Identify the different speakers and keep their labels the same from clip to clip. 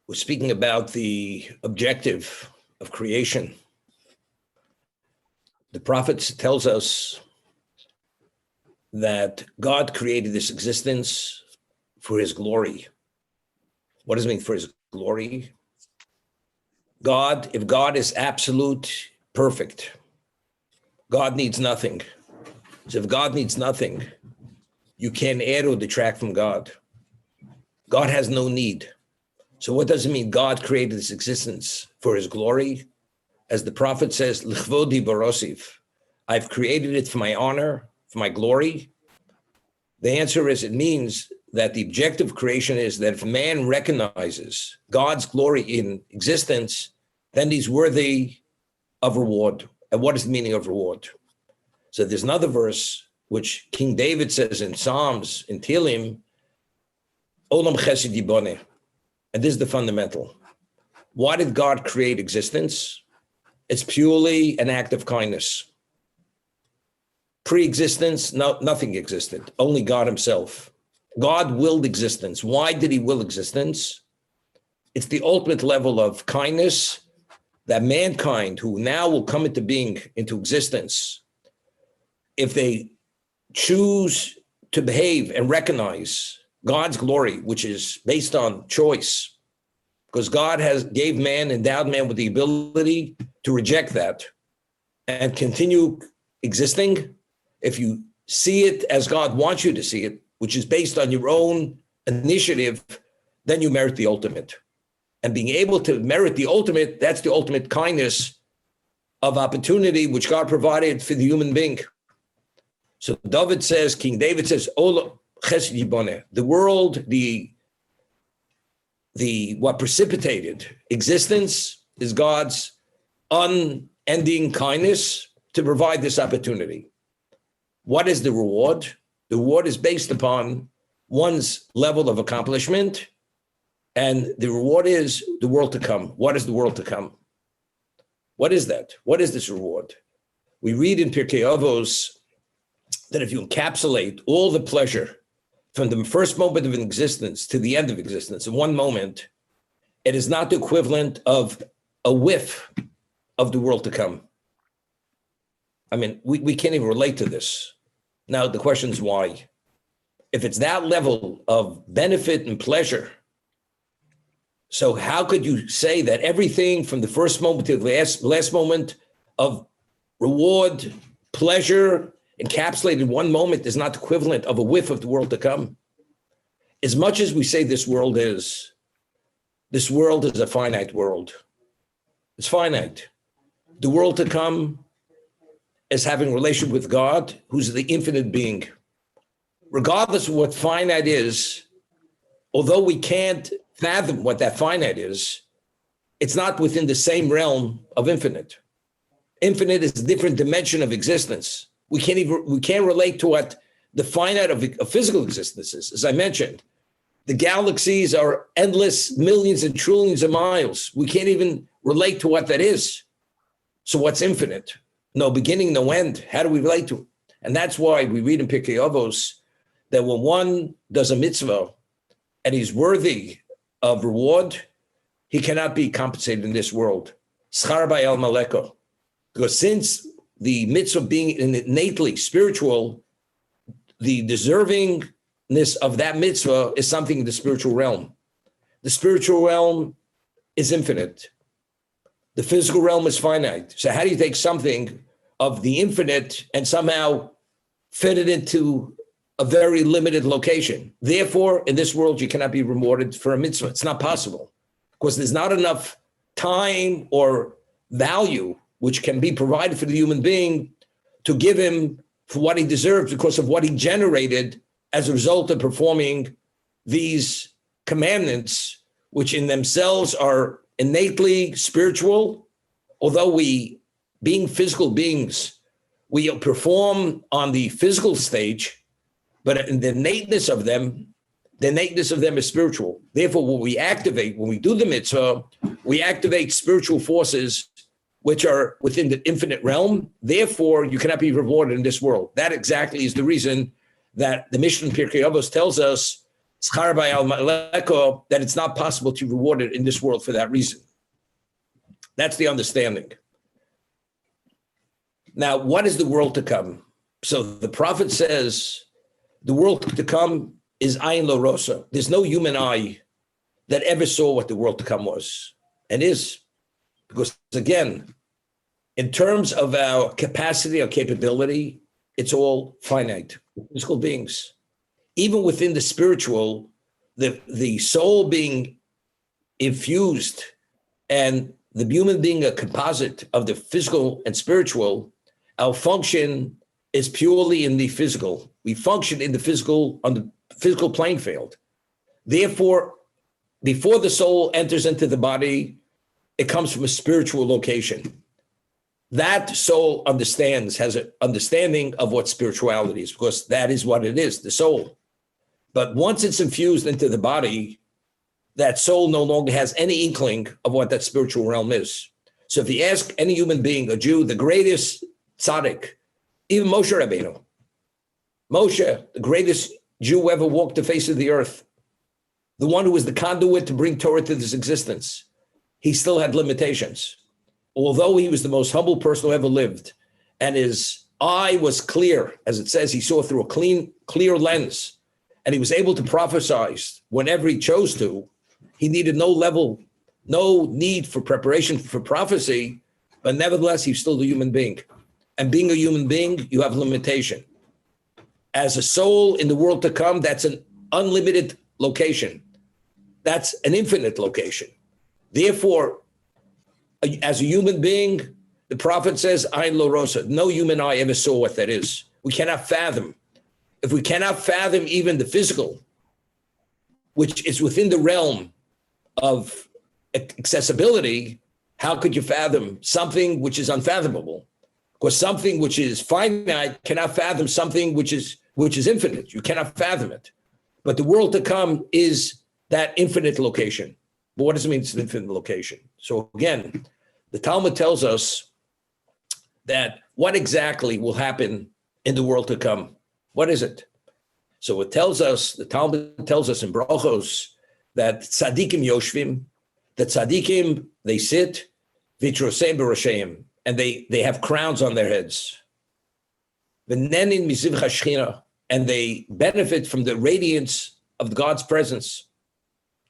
Speaker 1: We're speaking about the objective of creation. The prophet tells us that God created this existence for his glory. What does it mean for his glory? If God is absolute, perfect, God needs nothing. So if God needs nothing, you can't add or detract from God. God has no need. So what does it mean God created this existence for his glory? As the prophet says, L'chvodi barosiv, I've created it for my honor, for my glory. The answer is, it means that the objective of creation is that if man recognizes God's glory in existence, then he's worthy of reward. And what is the meaning of reward? So there's another verse which King David says in Psalms, in Tehillim, Olam chesed yiboneh. And this is the fundamental. Why did God create existence? It's purely an act of kindness. Pre-existence, nothing existed, only God himself. God willed existence. Why did he will existence? It's the ultimate level of kindness that mankind, who now will come into being, into existence, if they choose to behave and recognize God's glory, which is based on choice, because God endowed man with the ability to reject that and continue existing. If you see it as God wants you to see it, which is based on your own initiative, then you merit the ultimate. And being able to merit the ultimate, that's the ultimate kindness of opportunity which God provided for the human being. So King David says, the world, what precipitated existence is God's unending kindness to provide this opportunity. What is the reward? The reward is based upon one's level of accomplishment, and the reward is the world to come. What is the world to come? What is that? What is this reward? We read in Pirkei Avos that if you encapsulate all the pleasure from the first moment of an existence to the end of existence in one moment, it is not the equivalent of a whiff of the world to come. I mean, we can't even relate to this. Now, the question is why? If it's that level of benefit and pleasure, so how could you say that everything from the first moment to the last moment of reward, pleasure, encapsulated in one moment is not equivalent of a whiff of the world to come? As much as we say this world is a finite world. It's finite. The world to come is having a relationship with God, who's the infinite being. Regardless of what finite is, although we can't fathom what that finite is, it's not within the same realm of infinite. Infinite is a different dimension of existence. We can't relate to what the finite of physical existence is. As I mentioned, the galaxies are endless, millions and trillions of miles. We can't even relate to what that is. So what's infinite? No beginning, no end. How do we relate to it? And that's why we read in Pirkei Avos that when one does a mitzvah and he's worthy of reward, he cannot be compensated in this world. Schar ba'el maleko. Because since the mitzvah being innately spiritual, the deservingness of that mitzvah is something in the spiritual realm. The spiritual realm is infinite. The physical realm is finite. So how do you take something of the infinite and somehow fit it into a very limited location? Therefore, in this world, you cannot be rewarded for a mitzvah. It's not possible because there's not enough time or value which can be provided for the human being to give him for what he deserves because of what he generated as a result of performing these commandments, which in themselves are innately spiritual. Although we, being physical beings, we perform on the physical stage, but the innateness of them is spiritual. Therefore, what we activate when we do the mitzvah, we activate spiritual forces which are within the infinite realm. Therefore, you cannot be rewarded in this world. That exactly is the reason that the Mishnah in Pirkei Avos tells us, schar b'al maleko, that it's not possible to reward it in this world for that reason. That's the understanding. Now, what is the world to come? So the prophet says the world to come is ayin lo rosa. There's no human eye that ever saw what the world to come was and is. Because again, in terms of our capacity or capability, it's all finite, physical beings. Even within the spiritual, the soul being infused and the human being a composite of the physical and spiritual, our function is purely in the physical. We function in the physical, on the physical playing field. Therefore, before the soul enters into the body, it comes from a spiritual location. That soul understands, has an understanding of what spirituality is, because that is what it is, the soul. But once it's infused into the body, that soul no longer has any inkling of what that spiritual realm is. So if you ask any human being, a Jew, the greatest tzaddik, even Moshe Rabbeinu, Moshe, the greatest Jew who ever walked the face of the earth, the one who was the conduit to bring Torah to this existence, he still had limitations. Although he was the most humble person who ever lived, and his eye was clear, as it says, he saw through a clear lens, and he was able to prophesy whenever he chose to. He needed no need for preparation for prophecy, but nevertheless, he's still a human being. And being a human being, you have limitation. As a soul in the world to come, that's an unlimited location. That's an infinite location. Therefore, as a human being, the prophet says, Ayin lo rosa, no human eye ever saw what that is. We cannot fathom. If we cannot fathom even the physical, which is within the realm of accessibility, how could you fathom something which is unfathomable? Because something which is finite cannot fathom something which is infinite. You cannot fathom it. But the world to come is that infinite location. But what does it mean it's an infinite location? So again, the Talmud tells us that what exactly will happen in the world to come. What is it? So it tells us, the Talmud tells us in Brachos that tzadikim yoshvim, that tzadikim, they sit, vitroseim b'rosheim, and they have crowns on their heads. V'nenin mizivcha shechina, and they benefit from the radiance of God's presence,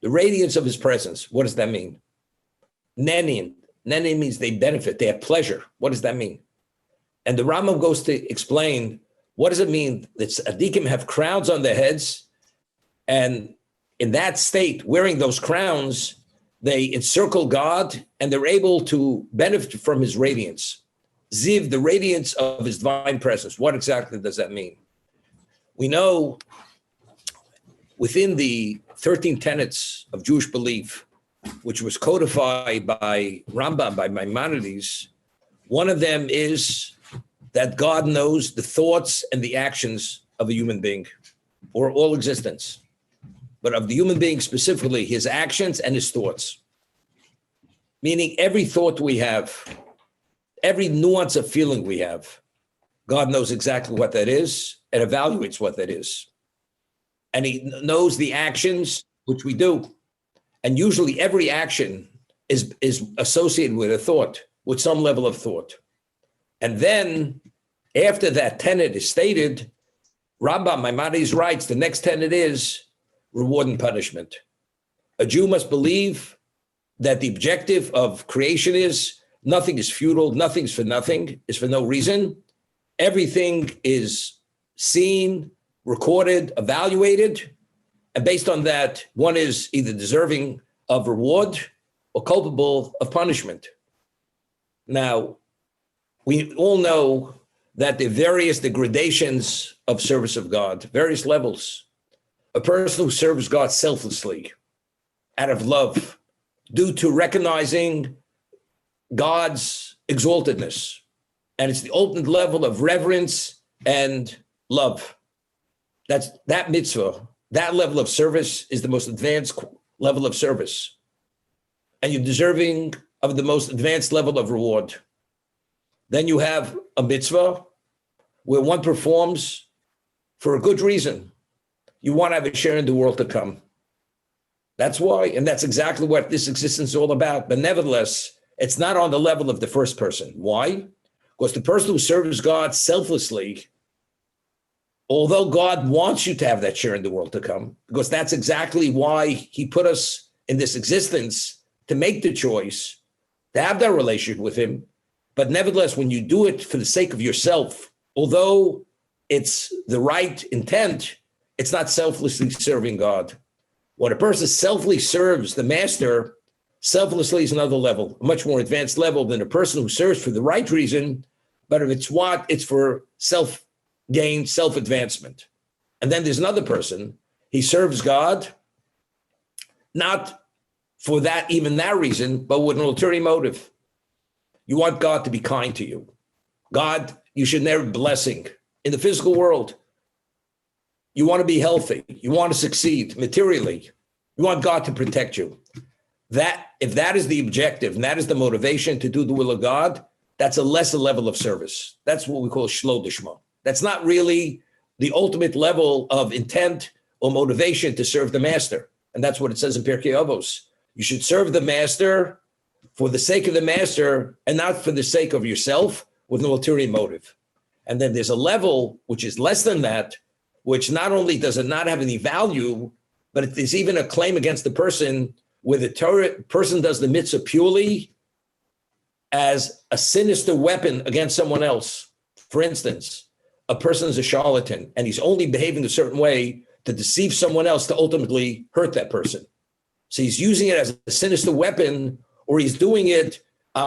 Speaker 1: the radiance of his presence. What does that mean? Nenin means they benefit, they have pleasure. What does that mean? And the Rambam goes to explain, what does it mean that tzaddikim have crowns on their heads, and in that state, wearing those crowns, they encircle God and they're able to benefit from his radiance. Ziv, the radiance of his divine presence. What exactly does that mean? We know within the 13 tenets of Jewish belief, which was codified by Rambam, by Maimonides, one of them is that God knows the thoughts and the actions of a human being, or all existence. But of the human being specifically, his actions and his thoughts. Meaning every thought we have, every nuance of feeling we have, God knows exactly what that is and evaluates what that is. And he knows the actions which we do. And usually every action is associated with a thought, with some level of thought. And then after that tenet is stated, Rambam Maimonides writes, the next tenet is reward and punishment. A Jew must believe that the objective of creation is nothing is futile, nothing's for nothing, is for no reason. Everything is seen, recorded, evaluated, and based on that, one is either deserving of reward or culpable of punishment. Now, we all know that the various degradations of service of God, various levels. A person who serves God selflessly, out of love, due to recognizing God's exaltedness. And it's the ultimate level of reverence and love. That mitzvah, that level of service is the most advanced level of service. And you're deserving of the most advanced level of reward. Then you have a mitzvah where one performs for a good reason. You want to have a share in the world to come. That's why, and that's exactly what this existence is all about. But nevertheless, it's not on the level of the first person. Why? Because the person who serves God selflessly, although God wants you to have that share in the world to come, because that's exactly why he put us in this existence, to make the choice, to have that relationship with him. But nevertheless, when you do it for the sake of yourself, although it's the right intent, it's not selflessly serving God. When a person selflessly serves the master, selflessly is another level, a much more advanced level than a person who serves for the right reason, but if it's what, it's for self-gain, self-advancement. And then there's another person, he serves God, not for that, even that reason, but with an ulterior motive. You want God to be kind to you. God, you should never blessing. In the physical world, you want to be healthy. You want to succeed materially. You want God to protect you. That, if that is the objective and that is the motivation to do the will of God, that's a lesser level of service. That's what we call shlo dishma. That's not really the ultimate level of intent or motivation to serve the master. And that's what it says in Pirkei Avos. You should serve the master for the sake of the master and not for the sake of yourself with an ulterior motive. And then there's a level which is less than that, which not only does it not have any value, but there's even a claim against the person where the person does the mitzvah purely as a sinister weapon against someone else. For instance, a person is a charlatan and he's only behaving a certain way to deceive someone else to ultimately hurt that person. So he's using it as a sinister weapon, or he's doing it,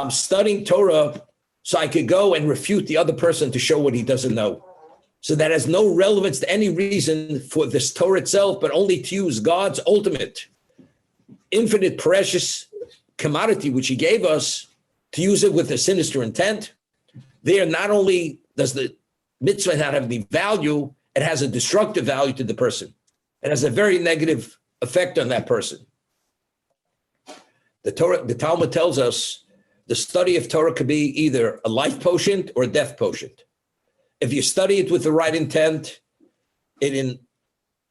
Speaker 1: studying Torah so I could go and refute the other person to show what he doesn't know. So that has no relevance to any reason for this Torah itself, but only to use God's ultimate, infinite, precious commodity, which he gave us, to use it with a sinister intent. There, not only does the mitzvah not have any value, it has a destructive value to the person. It has a very negative effect on that person. The Talmud tells us the study of Torah could be either a life potion or a death potion. If you study it with the right intent, it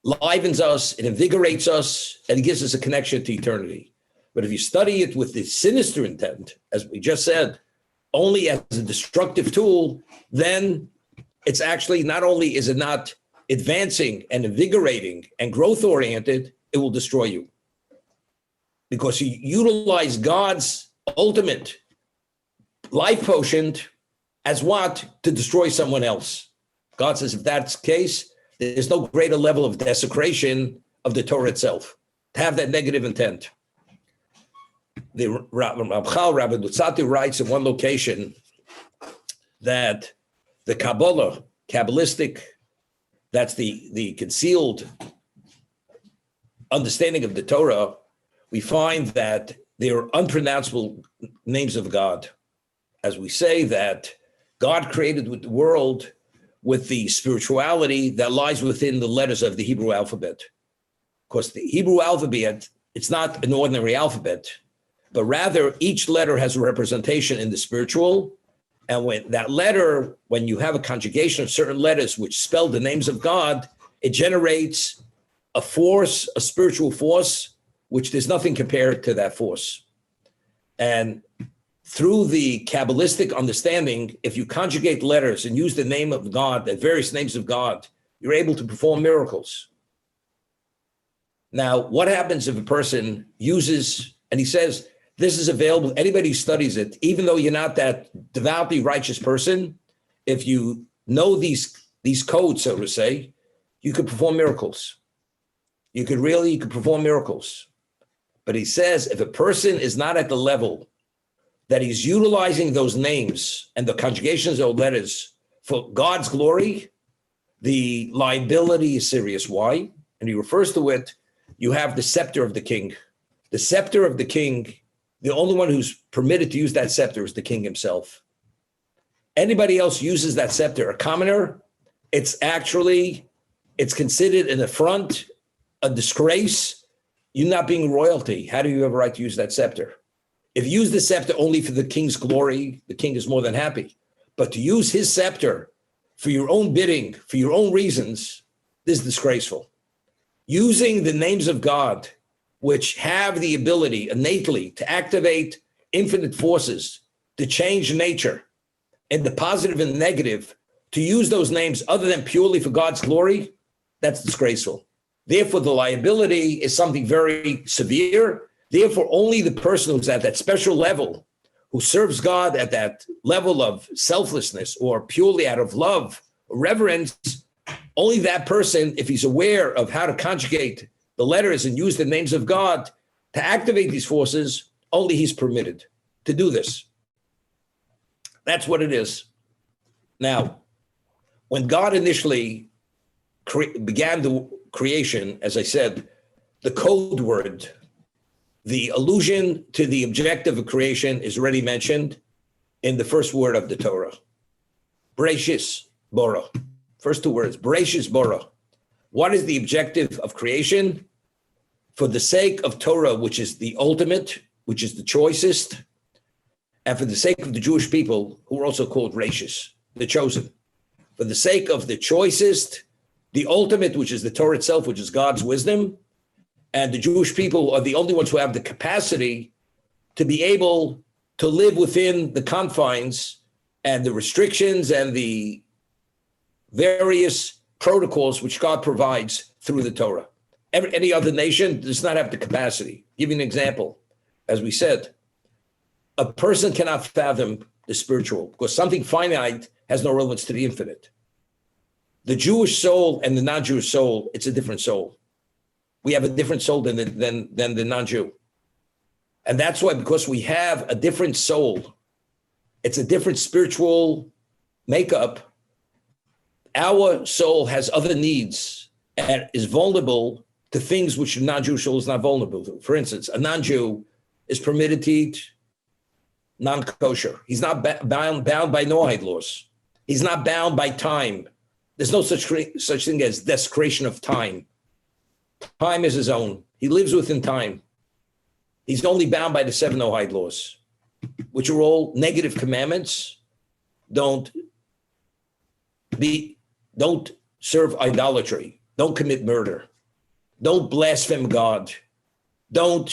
Speaker 1: enlivens us, it invigorates us, and it gives us a connection to eternity. But if you study it with the sinister intent, as we just said, only as a destructive tool, then it's actually, not only is it not advancing and invigorating and growth-oriented, it will destroy you. Because you utilize God's ultimate life potion as what? To destroy someone else. God says if that's the case, there's no greater level of desecration of the Torah itself, to have that negative intent. The Ramchal, Rabbi Lutzati, writes in one location that the Kabbalah, Kabbalistic, that's the concealed understanding of the Torah, we find that there are unpronounceable names of God. As we say that God created the world with the spirituality that lies within the letters of the Hebrew alphabet. Of course, the Hebrew alphabet, it's not an ordinary alphabet, but rather each letter has a representation in the spiritual. And when that letter, when you have a conjugation of certain letters which spell the names of God, it generates a force, a spiritual force, which there's nothing compared to that force. And through the Kabbalistic understanding, if you conjugate letters and use the name of God, the various names of God, you're able to perform miracles. Now, what happens if a person uses, and he says, this is available, anybody who studies it, even though you're not that devoutly righteous person, if you know these codes, so to say, you could perform miracles. You could perform miracles. But he says, if a person is not at the level that he's utilizing those names and the conjugations of letters for God's glory, the liability is serious. Why? And he refers to it, you have the scepter of the king. The scepter of the king, the only one who's permitted to use that scepter is the king himself. Anybody else uses that scepter, a commoner, it's considered an affront, a disgrace. You're not being royalty. How do you have a right to use that scepter? If you use the scepter only for the king's glory, the king is more than happy. But to use his scepter for your own bidding, for your own reasons, this is disgraceful. using the names of God, which have the ability innately to activate infinite forces, to change nature in the positive and negative, to use those names other than purely for God's glory, that's disgraceful. Therefore, the liability is something very severe. Therefore, only the person who's at that special level, who serves God at that level of selflessness or purely out of love, reverence, only that person, if he's aware of how to conjugate the letters and use the names of God to activate these forces, only he's permitted to do this. That's what it is. Now, when God initially began the creation, as I said, the code word, the allusion to the objective of creation is already mentioned in the first word of the Torah. Bereshis bara. First two words, Bereshis bara. What is the objective of creation? For the sake of Torah, which is the ultimate, which is the choicest, and for the sake of the Jewish people, who are also called Rashis, the chosen. For the sake of the choicest, the ultimate, which is the Torah itself, which is God's wisdom, and the Jewish people are the only ones who have the capacity to be able to live within the confines and the restrictions and the various protocols which God provides through the Torah. Any other nation does not have the capacity. Give you an example. As we said, a person cannot fathom the spiritual because something finite has no relevance to the infinite. The Jewish soul and the non-Jewish soul, it's a different soul. We have a different soul than the non-Jew. And that's why, because we have a different soul, it's a different spiritual makeup. Our soul has other needs and is vulnerable to things which a non-Jewish soul is not vulnerable to. For instance, a non-Jew is permitted to eat non-kosher. He's not bound by Noahide laws. He's not bound by time. There's no such thing as desecration of time. Time is his own. He lives within time. He's only bound by the 7 Noahide laws, which are all negative commandments. Don't serve idolatry. Don't commit murder. Don't blaspheme God. Don't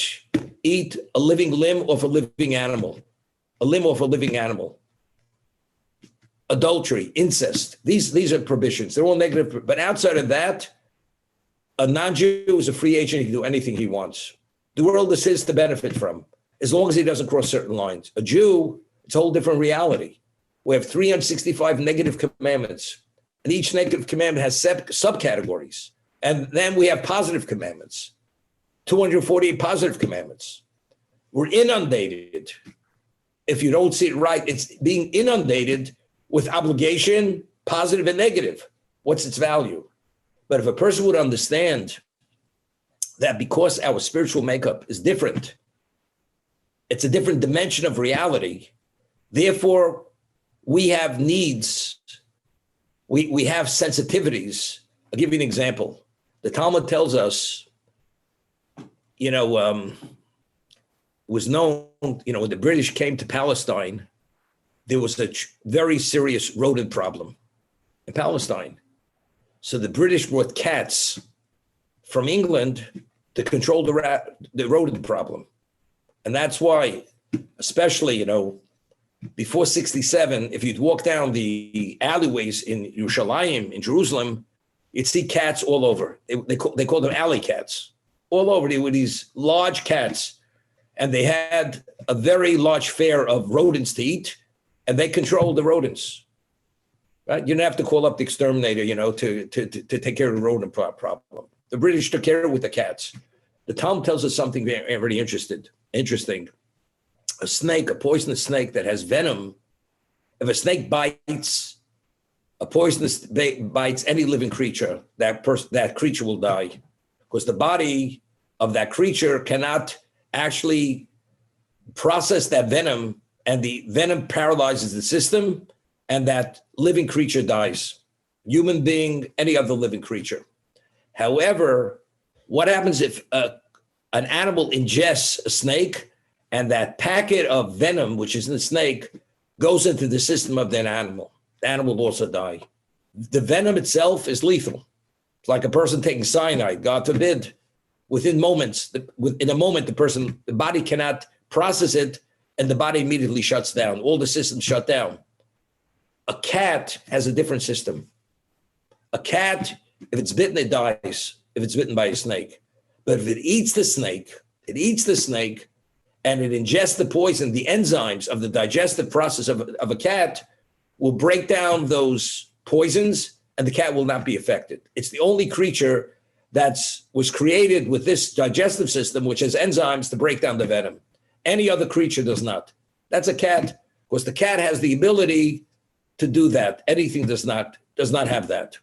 Speaker 1: eat a living limb off a living animal. A limb off a living animal. Adultery, incest. These are prohibitions. They're all negative. But outside of that, a non-Jew is a free agent. He can do anything he wants. The world is his to benefit from, as long as he doesn't cross certain lines. A Jew, it's a whole different reality. We have 365 negative commandments, and each negative commandment has subcategories. And then we have positive commandments, 248 positive commandments. We're inundated. If you don't see it right, it's being inundated with obligation, positive and negative. What's its value? But if a person would understand that because our spiritual makeup is different, it's a different dimension of reality, therefore we have needs, we have sensitivities. I'll give you an example. The Talmud tells us, it was known, when the British came to Palestine, there was a very serious rodent problem in Palestine. So the British brought cats from England to control the rodent problem. And that's why, especially, before 67, if you'd walk down the alleyways in Yerushalayim, in Jerusalem, you'd see cats all over. They call them alley cats. All over. They were these large cats. And they had a very large fare of rodents to eat, and they controlled the rodents. Right? You didn't have to call up the exterminator, to take care of the rodent problem. The British took care of it with the cats. The Talmud tells us something very, very interesting. A snake, a poisonous snake that has venom, if a snake bites, a poisonous bites any living creature, that creature will die, because the body of that creature cannot actually process that venom, and the venom paralyzes the system, and that living creature dies. Human being, any other living creature. However, what happens if an animal ingests a snake, and that packet of venom, which is in the snake, goes into the system of that animal? The animal will also die. The venom itself is lethal. It's like a person taking cyanide, God forbid. Within moments, in a moment, the body cannot process it, and the body immediately shuts down. All the systems shut down. A cat has a different system. A cat, if it's bitten, it dies, if it's bitten by a snake. But if it eats the snake, and it ingests the poison, the enzymes of the digestive process of a cat will break down those poisons, and the cat will not be affected. It's the only creature that was created with this digestive system, which has enzymes to break down the venom. Any other creature does not. That's a cat, because the cat has the ability to do that. Anything does not have that.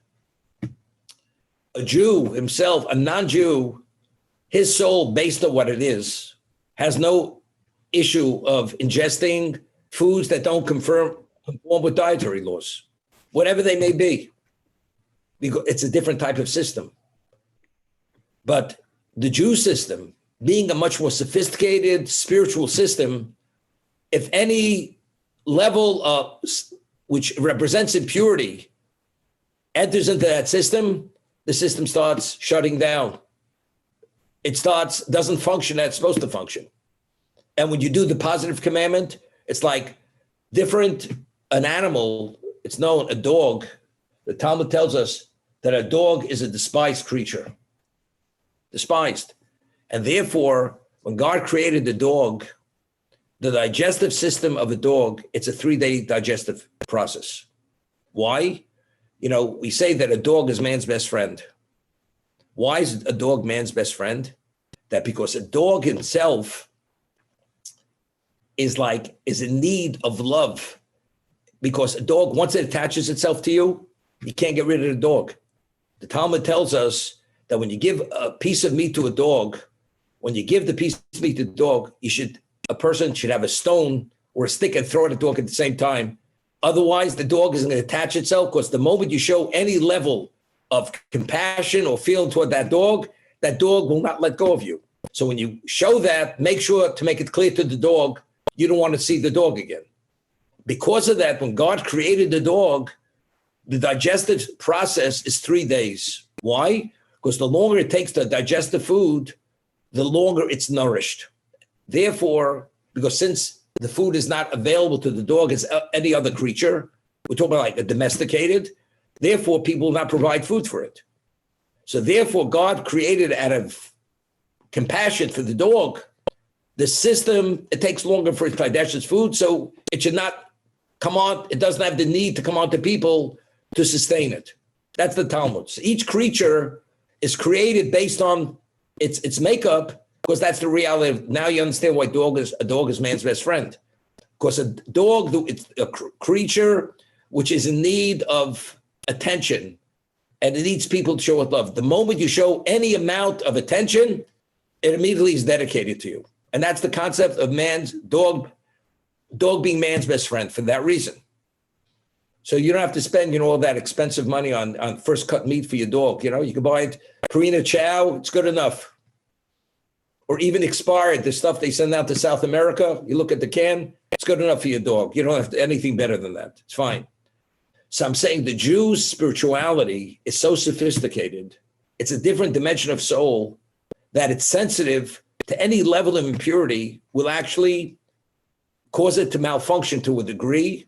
Speaker 1: A Jew himself, a non-Jew, his soul, based on what it is, has no issue of ingesting foods that don't conform with dietary laws, whatever they may be, because it's a different type of system. But the Jew system, being a much more sophisticated spiritual system, if any level of which represents impurity enters into that system, the system starts shutting down. It doesn't function as it's supposed to function. And when you do the positive commandment, it's like an animal, it's known, a dog. The Talmud tells us that a dog is a despised creature. Despised. And therefore, when God created the dog, the digestive system of a dog, it's a 3-day digestive process. Why? We say that a dog is man's best friend. Why is a dog man's best friend? That because a dog himself is in need of love. Because a dog, once it attaches itself to you, you can't get rid of the dog. The Talmud tells us that when you give a piece of meat to a dog, a person should have a stone or a stick and throw it at the dog at the same time. Otherwise, the dog isn't going to attach itself, because the moment you show any level of compassion or feeling toward that dog will not let go of you. So when you show that, make sure to make it clear to the dog, you don't want to see the dog again. Because of that, when God created the dog, the digestive process is 3 days. Why? Because the longer it takes to digest the food, the longer it's nourished. Therefore, because since the food is not available to the dog as any other creature, we're talking about like a domesticated, therefore people will not provide food for it. So therefore, God created out of compassion for the dog, the system, it takes longer for it to digest its food, so it should not come on, it doesn't have the need to come on to people to sustain it. That's the Talmud. So each creature is created based on its makeup, because that's the reality. Now you understand why a dog is man's best friend. Because a dog, it's a creature which is in need of attention, and it needs people to show it love. The moment you show any amount of attention, it immediately is dedicated to you. And that's the concept of dog being man's best friend for that reason. So you don't have to spend, all that expensive money on first cut meat for your dog. You can buy it Purina Chow, it's good enough. Or even expired, the stuff they send out to South America, you look at the can, it's good enough for your dog. You don't have anything better than that. It's fine. So I'm saying the Jew's spirituality is so sophisticated. It's a different dimension of soul that it's sensitive to any level of impurity will actually cause it to malfunction to a degree.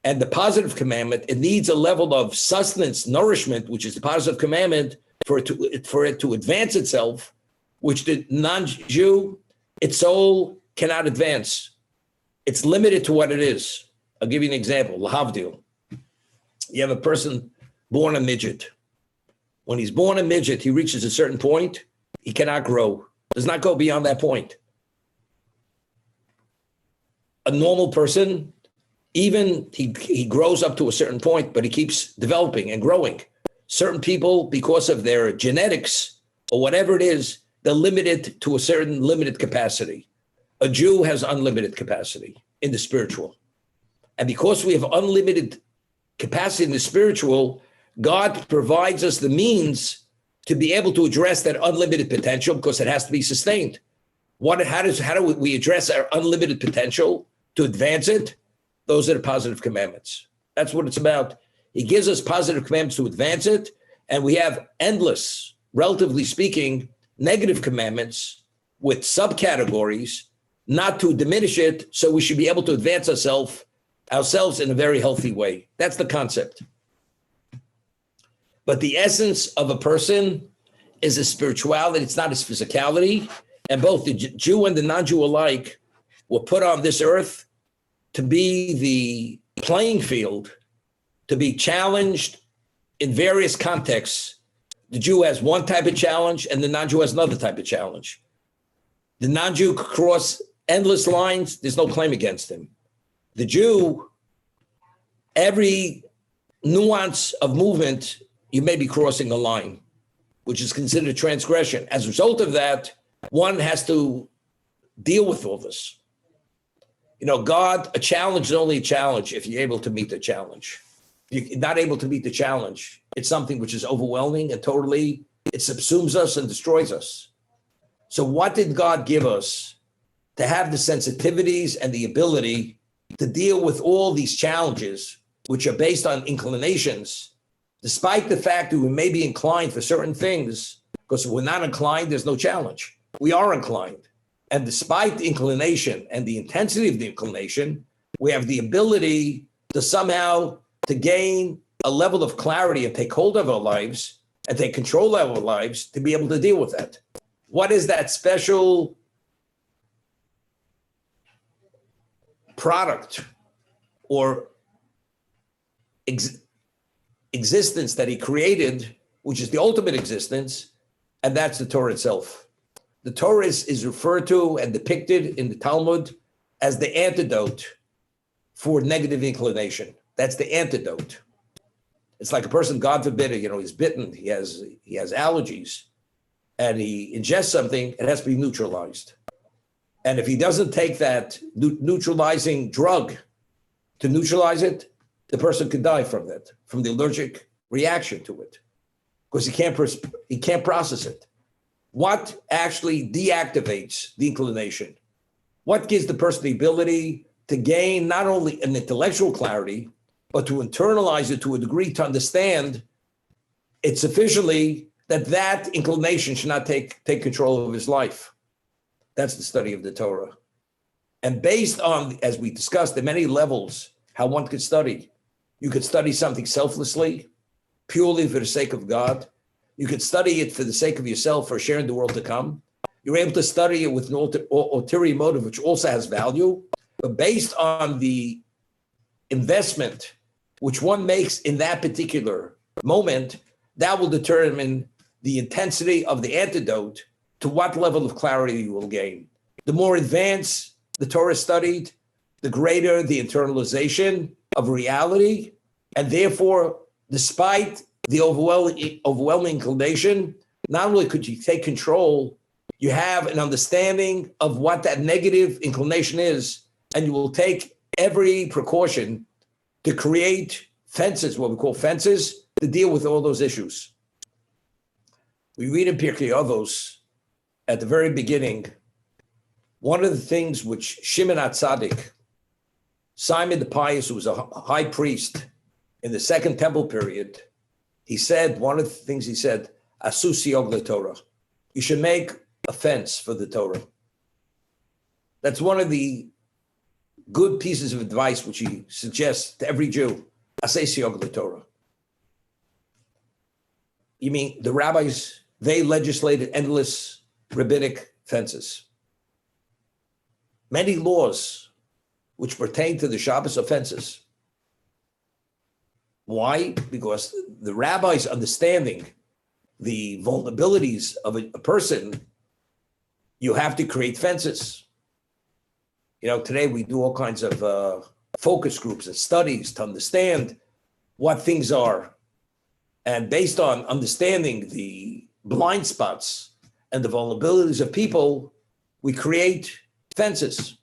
Speaker 1: And the positive commandment, it needs a level of sustenance, nourishment, which is the positive commandment for it to advance itself, which the non-Jew, its soul cannot advance. It's limited to what it is. I'll give you an example, lahavdil. You have a person born a midget. When he's born a midget, he reaches a certain point, he cannot grow, does not go beyond that point. A normal person, even he grows up to a certain point, but he keeps developing and growing. Certain people, because of their genetics or whatever it is, they're limited to a certain limited capacity. A Jew has unlimited capacity in the spiritual. And because we have unlimited capacity in the spiritual, God provides us the means to be able to address that unlimited potential, because it has to be sustained. How do we address our unlimited potential to advance it? Those are the positive commandments. That's what it's about. He gives us positive commandments to advance it, And we have endless, relatively speaking, negative commandments with subcategories, not to diminish it, so we should be able to advance ourselves in a very healthy way. That's the concept. But the essence of a person is a spirituality, it's not his physicality. And both the Jew and the non-Jew alike were put on this earth to be the playing field, to be challenged in various contexts. The Jew has one type of challenge and the non-Jew has another type of challenge. The non-Jew could cross endless lines, there's no claim against him. The Jew, every nuance of movement, you may be crossing a line, which is considered a transgression. As a result of that, one has to deal with all this. You know, God, a challenge is only a challenge if you're able to meet the challenge. If you're not able to meet the challenge, it's something which is overwhelming and totally, it subsumes us and destroys us. So what did God give us to have the sensitivities and the ability to deal with all these challenges, which are based on inclinations, despite the fact that we may be inclined for certain things, because if we're not inclined, there's no challenge. We are inclined. And despite the inclination and the intensity of the inclination, we have the ability to somehow to gain a level of clarity and take hold of our lives and take control of our lives to be able to deal with that. What is that special product or existence that he created, which is the ultimate existence, and that's the Torah itself. The Torah is referred to and depicted in the Talmud as the antidote for negative inclination. That's the antidote. It's like a person, God forbid, he's bitten, he has allergies, and he ingests something, it has to be neutralized. And if he doesn't take that neutralizing drug to neutralize it, the person could die from that, from the allergic reaction to it, because he can't process it. What actually deactivates the inclination? What gives the person the ability to gain not only an intellectual clarity, but to internalize it to a degree to understand it sufficiently that inclination should not take control of his life? That's the study of the Torah. And based on, as we discussed, the many levels, how one could study. You could study something selflessly, purely for the sake of God. You could study it for the sake of yourself or sharing the world to come. You're able to study it with an ulterior motive, which also has value. But based on the investment which one makes in that particular moment, that will determine the intensity of the antidote to what level of clarity you will gain. The more advanced the Torah studied, the greater the internalization of reality. And therefore, despite the overwhelming inclination, not only could you take control, you have an understanding of what that negative inclination is, and you will take every precaution to create fences, what we call fences, to deal with all those issues. We read in Pirkei Avos at the very beginning, one of the things which Shimon HaTzadik, Simon the Pious, who was a high priest in the Second Temple period, he said, one of the things he said, Asu siyog leTorah. You should make a fence for the Torah. That's one of the good pieces of advice which he suggests to every Jew. Asay siyog leTorah. You mean the rabbis, they legislated endless rabbinic fences. Many laws which pertain to the Shabbos offenses. Why? Because the rabbis understanding the vulnerabilities of a person, you have to create fences. Today we do all kinds of focus groups and studies to understand what things are. And based on understanding the blind spots and the vulnerabilities of people, we create fences.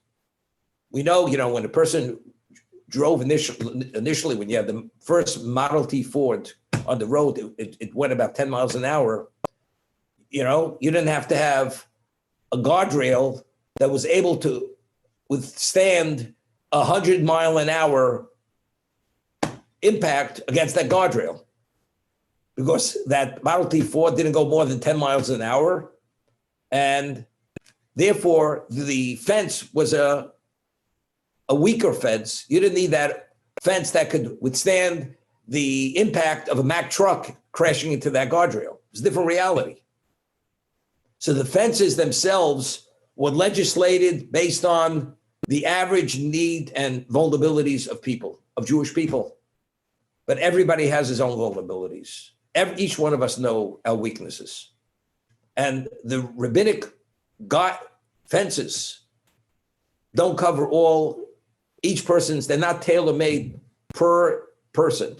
Speaker 1: We know, when a person drove initially, when you had the first Model T Ford on the road, it went about 10 miles an hour. You didn't have to have a guardrail that was able to withstand 100-mile-an-hour impact against that guardrail. because that Model T Ford didn't go more than 10 miles an hour. And therefore, the fence was a weaker fence. You didn't need that fence that could withstand the impact of a Mack truck crashing into that guardrail. It's a different reality. So the fences themselves were legislated based on the average need and vulnerabilities of people, of Jewish people. But everybody has his own vulnerabilities. Each one of us know our weaknesses. And the rabbinic fences don't cover each person's, they're not tailor-made per person.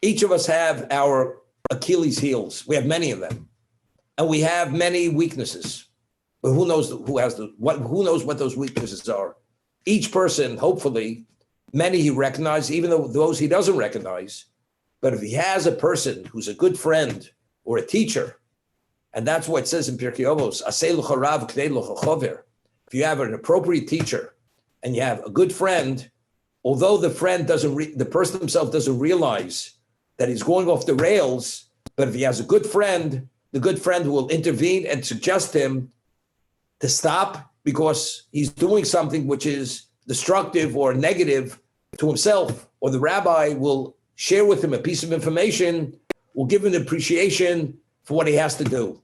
Speaker 1: Each of us have our Achilles heels. We have many of them. And we have many weaknesses. But who knows who knows what those weaknesses are? Each person, hopefully, many he recognizes, even though those he doesn't recognize. But if he has a person who's a good friend or a teacher, and that's what it says in Pirkei Avos, Aseh lecha rav k'nei lecha chover. If you have an appropriate teacher and you have a good friend, although the friend the person himself doesn't realize that he's going off the rails, but if he has a good friend, the good friend will intervene and suggest him to stop because he's doing something which is destructive or negative to himself, or the rabbi will share with him a piece of information, will give him an appreciation for what he has to do.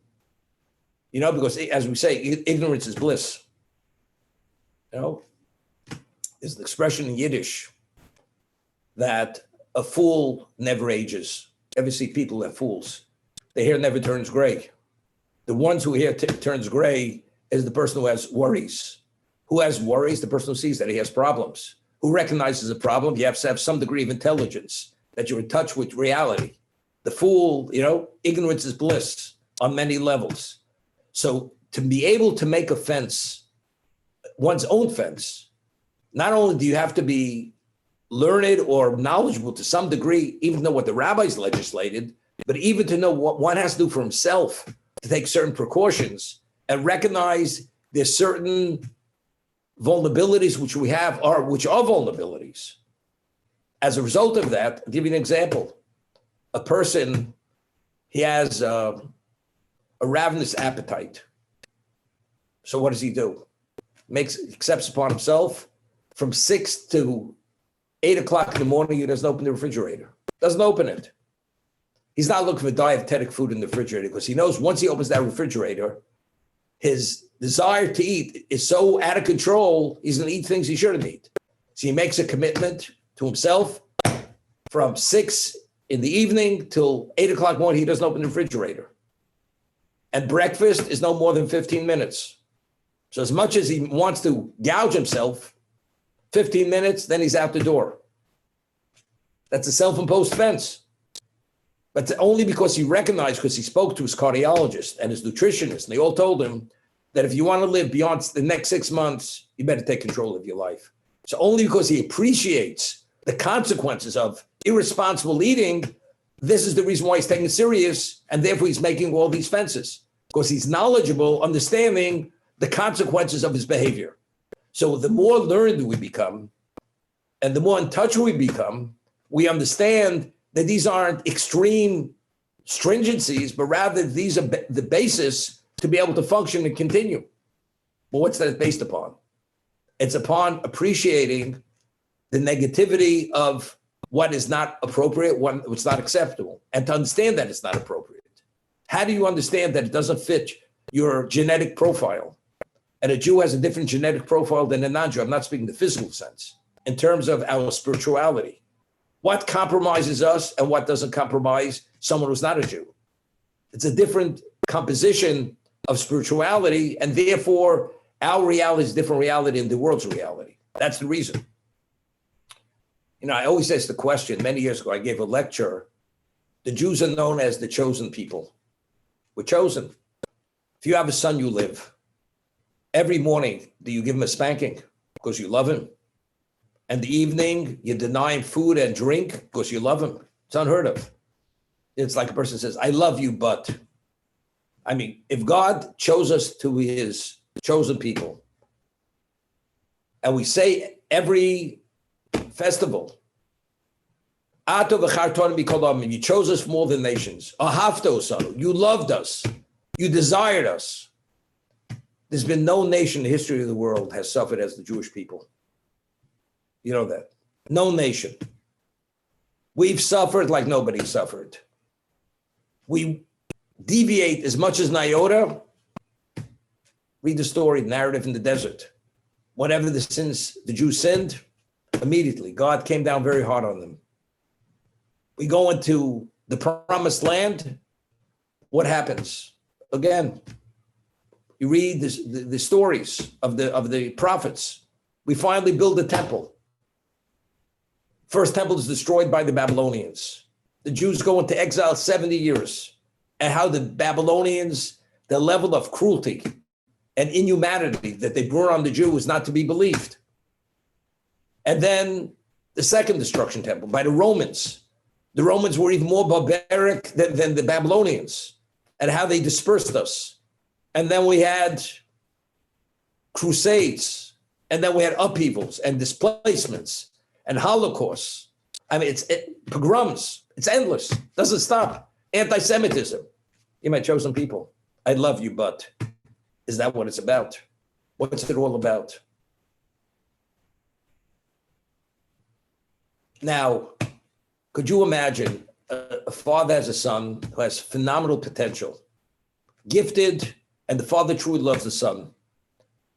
Speaker 1: Because as we say, ignorance is bliss. There's an expression in Yiddish that a fool never ages. Ever see people that fools? Their hair never turns gray. The ones who hair turns gray is the person who has worries. Who has worries? The person who sees that he has problems. Who recognizes a problem? You have to have some degree of intelligence, that you're in touch with reality. The fool, ignorance is bliss on many levels. So to be able to make a fence, one's own fence, not only do you have to be learned or knowledgeable to some degree, even know what the rabbis legislated, but even to know what one has to do for himself to take certain precautions and recognize there's certain vulnerabilities which we have which are vulnerabilities. As a result of that, I'll give you an example. A person, he has a ravenous appetite. So what does he do? Accepts upon himself from 6 to 8 o'clock in the morning, he doesn't open the refrigerator. Doesn't open it. He's not looking for dietetic food in the refrigerator because he knows once he opens that refrigerator, his desire to eat is so out of control, he's going to eat things he shouldn't eat. So he makes a commitment to himself from 6 in the evening till 8 o'clock morning, he doesn't open the refrigerator. And breakfast is no more than 15 minutes. So as much as he wants to gouge himself, 15 minutes, then he's out the door. That's a self-imposed fence. But only because he recognized, because he spoke to his cardiologist and his nutritionist, and they all told him that if you want to live beyond the next 6 months, you better take control of your life. So only because he appreciates the consequences of irresponsible eating, this is the reason why he's taking it serious, and therefore he's making all these fences, because he's knowledgeable, understanding the consequences of his behavior. So the more learned we become, and the more in touch we become, we understand that these aren't extreme stringencies, but rather these are the basis to be able to function and continue. Well, what's that based upon? It's upon appreciating the negativity of what is not appropriate, what's not acceptable, and to understand that it's not appropriate. How do you understand that it doesn't fit your genetic profile? And a Jew has a different genetic profile than a non-Jew. I'm not speaking the physical sense, in terms of our spirituality. What compromises us and what doesn't compromise someone who's not a Jew? It's a different composition of spirituality, and therefore our reality is a different reality than the world's reality. That's the reason. I always ask the question, many years ago, I gave a lecture. The Jews are known as the chosen people. We're chosen. If you have a son, you live. Every morning, do you give him a spanking because you love him? And the evening, you deny him food and drink because you love him. It's unheard of. It's like a person says, I love you, but. If God chose us to his chosen people, and we say every festival, Ato v'chartonu mikol ha'amim. You chose us from all the nations. Ahavta osanu. You loved us. You desired us. There's been no nation in the history of the world has suffered as the Jewish people. You know that. No nation. We've suffered like nobody suffered. We deviate as much as an iota. Read the story, narrative in the desert. Whatever the sins the Jews sinned, immediately God came down very hard on them. We go into the promised land. What happens? Again, you read the stories of the prophets. We finally build a temple. First temple is destroyed by the Babylonians. The Jews go into exile 70 years. And how the Babylonians, the level of cruelty and inhumanity that they brought on the Jew was not to be believed. And then the second destruction temple by the Romans. The Romans were even more barbaric than the Babylonians, and how they dispersed us. And then we had crusades, and then we had upheavals and displacements and holocausts. I mean, pogroms. It's endless. Doesn't stop. Anti-Semitism. You might show some people, I love you, but is that what it's about? What's it all about? Now, could you imagine a father has a son who has phenomenal potential, gifted, and the father truly loves the son.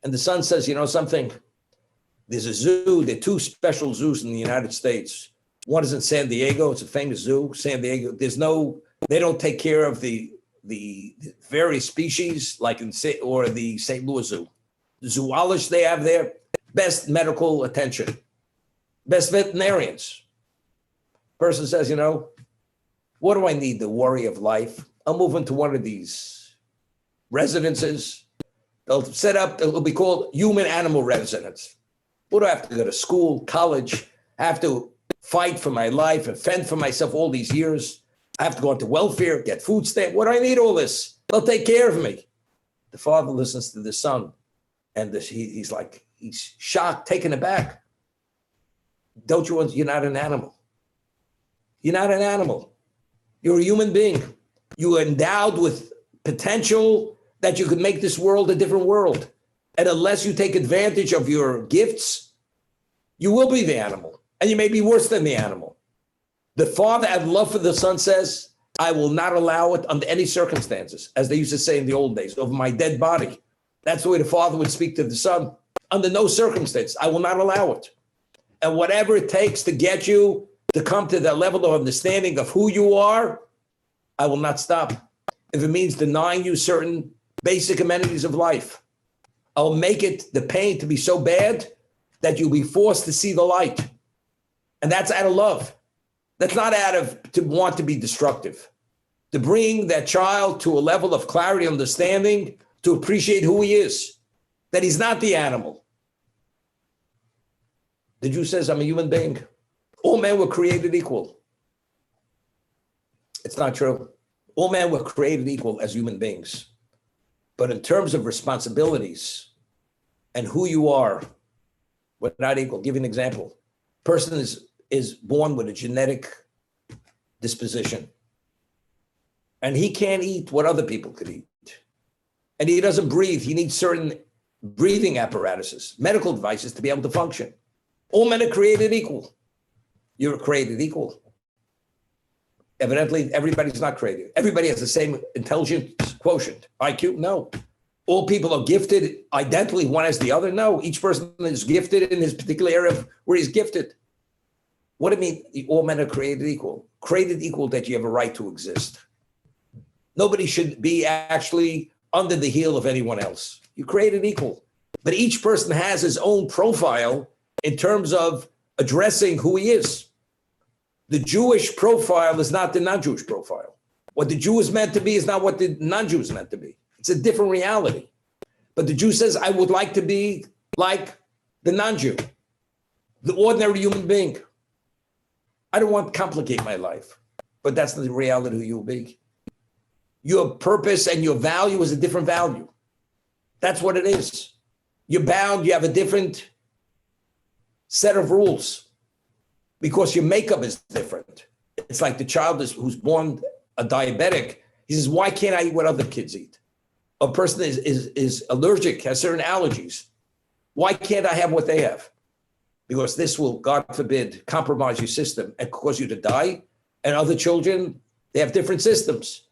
Speaker 1: And the son says, you know something? There's a zoo. There are two special zoos in the United States. One is in San Diego. It's a famous zoo, San Diego. They don't take care of the various species like the St. Louis Zoo. The zoologists they have there, best medical attention, best veterinarians. Person says, you know, what do I need the worry of life? I'll move into one of these residences. They'll set up, it'll be called human animal residence. What do I have to go to school, college? I have to fight for my life and fend for myself all these years. I have to go into welfare, get food stamp. What do I need all this? They'll take care of me. The father listens to the son, and he's shocked, taken aback. Don't you want? You're not an animal. You're not an animal. You're a human being. You are endowed with potential that you could make this world a different world. And unless you take advantage of your gifts, you will be the animal. And you may be worse than the animal. The father out of love for the son says, I will not allow it under any circumstances, as they used to say in the old days, over my dead body. That's the way the father would speak to the son. Under no circumstance, I will not allow it. And whatever it takes to get you to come to that level of understanding of who you are, I will not stop. If it means denying you certain basic amenities of life, I'll make it the pain to be so bad that you'll be forced to see the light. And that's out of love. That's not out of to want to be destructive. To bring that child to a level of clarity, understanding, to appreciate who he is, that he's not the animal. The Jew says, I'm a human being. All men were created equal. It's not true. All men were created equal as human beings. But in terms of responsibilities and who you are, we're not equal. I'll give you an example. Person is born with a genetic disposition. And he can't eat what other people could eat. And he doesn't breathe. He needs certain breathing apparatuses, medical devices to be able to function. All men are created equal. You're created equal. Evidently, everybody's not created. Everybody has the same intelligence quotient. IQ? No. All people are gifted identically, one as the other? No. Each person is gifted in his particular area where he's gifted. What do you mean all men are created equal? Created equal that you have a right to exist. Nobody should be actually under the heel of anyone else. You're created equal. But each person has his own profile in terms of addressing who he is. The Jewish profile is not the non-Jewish profile. What the Jew is meant to be is not what the non-Jew is meant to be. It's a different reality. But the Jew says, I would like to be like the non-Jew, the ordinary human being. I don't want to complicate my life, but that's the reality of who you'll be. Your purpose and your value is a different value. That's what it is. You're bound, you have a different set of rules. because your makeup is different. It's like the child who's born a diabetic. He says, why can't I eat what other kids eat? A person is allergic, has certain allergies. Why can't I have what they have? Because this will, God forbid, compromise your system and cause you to die. And other children, they have different systems.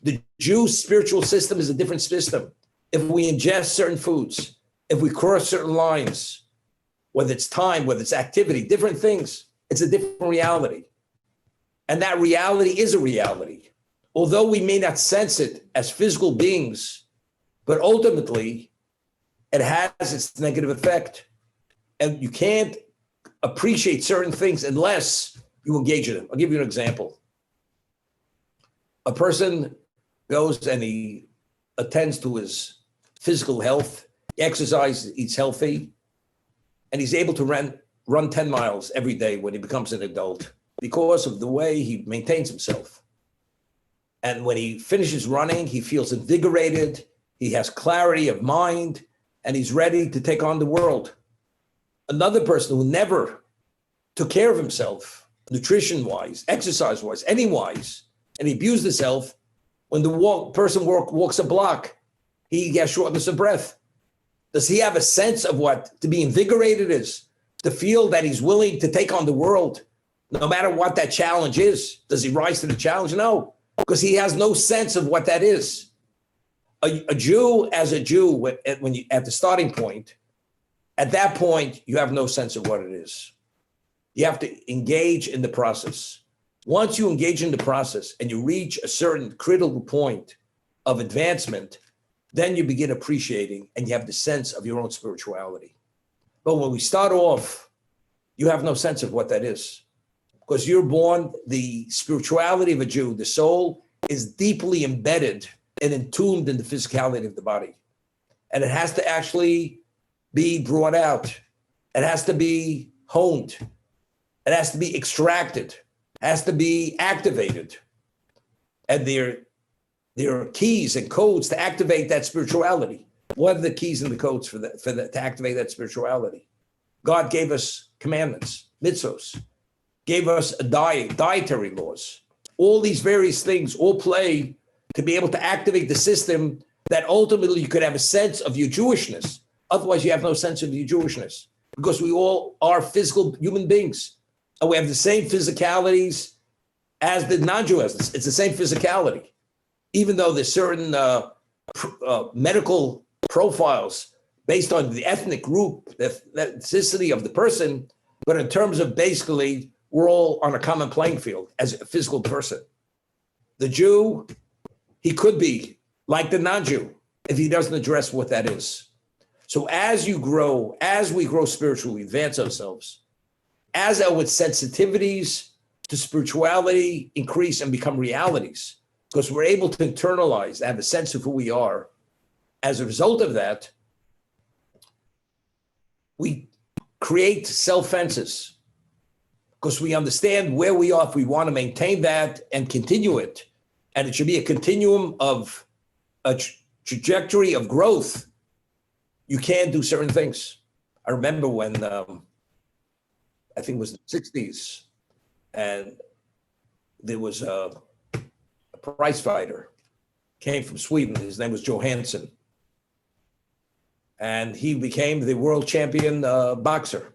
Speaker 1: The Jew's spiritual system is a different system. If we ingest certain foods, if we cross certain lines, whether it's time, whether it's activity, different things, it's a different reality. And that reality is a reality. Although we may not sense it as physical beings, but ultimately it has its negative effect. And you can't appreciate certain things unless you engage in them. I'll give you an example. A person goes and he attends to his physical health, he exercises, eats healthy, and he's able to run 10 miles every day when he becomes an adult because of the way he maintains himself. And when he finishes running, he feels invigorated, he has clarity of mind, and he's ready to take on the world. Another person who never took care of himself, nutrition-wise, exercise-wise, any-wise, and he abused himself, when the person walks a block, he gets shortness of breath. Does he have a sense of what to be invigorated is? To feel that he's willing to take on the world, no matter what that challenge is? Does he rise to the challenge? No, because he has no sense of what that is. A Jew, as a Jew, when you at the starting point, at that point, you have no sense of what it is. You have to engage in the process. Once you engage in the process and you reach a certain critical point of advancement, then you begin appreciating and you have the sense of your own spirituality. But when we start off, you have no sense of what that is. Because you're born, the spirituality of a Jew, the soul, is deeply embedded and entombed in the physicality of the body. And it has to actually be brought out. It has to be honed. It has to be extracted. It has to be activated. And there are keys and codes to activate that spirituality. What are the keys and the codes to activate that spirituality? God gave us commandments, mitzvos, gave us a dietary laws. All these various things all play to be able to activate the system that ultimately you could have a sense of your Jewishness. Otherwise, you have no sense of your Jewishness because we all are physical human beings. And we have the same physicalities as the non-Jew has. It's the same physicality. Even though there's certain medical profiles based on the ethnic group, the ethnicity of the person, but in terms of basically, we're all on a common playing field as a physical person. The Jew, he could be like the non-Jew if he doesn't address what that is. So as you grow, as we grow spiritually, advance ourselves, as our sensitivities to spirituality increase and become realities, because we're able to internalize, have a sense of who we are. As a result of that, we create self-fences because we understand where we are if we want to maintain that and continue it. And it should be a continuum of a trajectory of growth. You can do certain things. I remember when, I think it was the 60s, and there was a prize fighter, came from Sweden. His name was Johansson. And he became the world champion boxer.